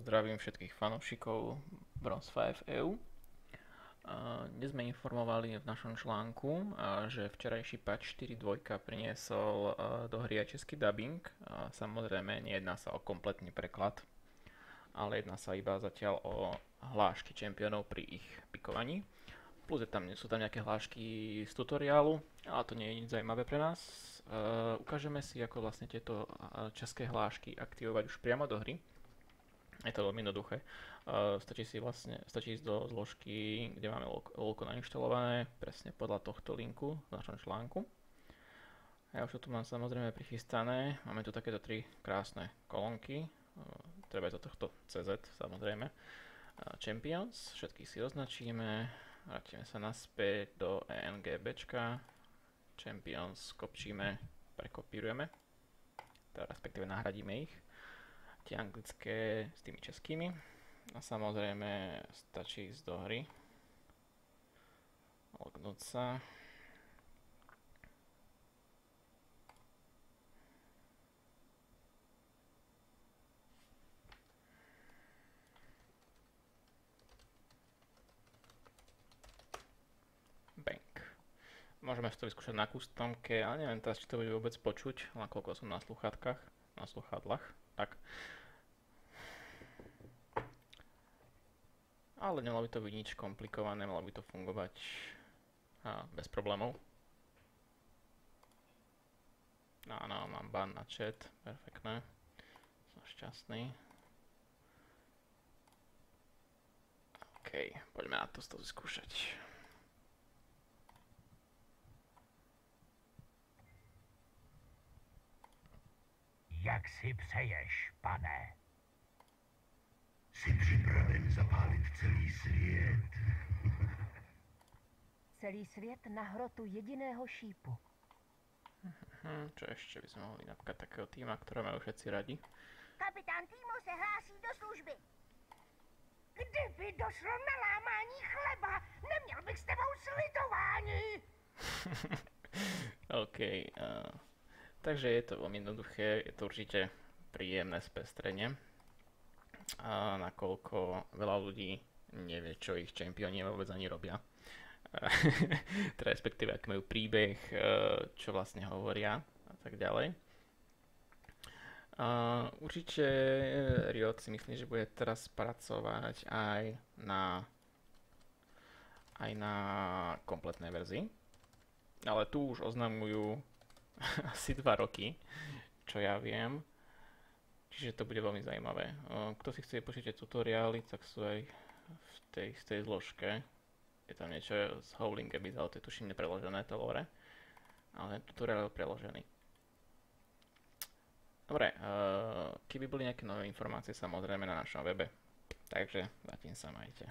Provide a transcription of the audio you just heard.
zdravím všetkých fanúšikov Bronze 5 EU. Dnes sme informovali v našom článku, že včerajší patch 4.2 priniesol do hry aj český dubbing. Samozrejme, nejedná sa o kompletný preklad, ale jedná sa iba zatiaľ o hlášky čempionov pri ich pikovaní. Plus sú tam nejaké hlášky z tutoriálu, ale to nie je nič zaujímavé pre nás. Ukážeme si, ako vlastne tieto české hlášky aktivovať už priamo do hry. Je to veľmi jednoduché. Stačí ísť do zložky, kde máme LOLko nainštalované, presne podľa tohto linku v našom článku. Ja už to tu mám samozrejme prichystané. Máme tu takéto tri krásne kolónky. Treba aj do tohto CZ samozrejme. Champions, všetkých si označíme. Vrátime sa naspäť do ENGBčka. Champions kopčíme, prekopírujeme. Teda respektíve nahradíme ich. Tie anglické s tými českými. A samozrejme stačí ísť do hry. Lognúť sa. Bank. Môžeme si to vyskúšať na customke, ale neviem teraz, či to bude vôbec počuť, nakoľko som na sluchadlách. Tak. Ale nemalo by to byť nič komplikované, malo by to fungovať bez problémov. Áno, mám ban na chat, perfektné. Som šťastný. OK, poďme na to vyskúšať. Jak si přeješ, pane? Jsi připraven zapálit celý svět? Celý svět na hrotu jediného šípu. Čo ešte by sme mohli napríklad takého týma, ktoré majú všetci radi? Kapitán týmu se hlásí do služby. Kdyby došlo na lámání chleba, neměl bych s tebou slitování. OK. Takže je to veľmi jednoduché, je to určite príjemné spestrenie. Nakoľko veľa ľudí nevie, čo ich čempióni vôbec ani robia. Teda respektíve, aký majú príbeh, čo vlastne hovoria a tak ďalej. Určite Riot si myslí, že bude teraz pracovať aj na kompletnej verzii. Ale tu už oznamujú asi 2 roky, čo ja viem. Čiže to bude veľmi zaujímavé. Kto si chce počítať tutoriály, tak sú aj v tej zložke. Je tam niečo z Howling Abyss, ale to je tuším nepreložené, to lore. Ale tutoriál je preložený. Dobre, keby boli nejaké nové informácie, samozrejme na našom webe. Takže zatím sa majte.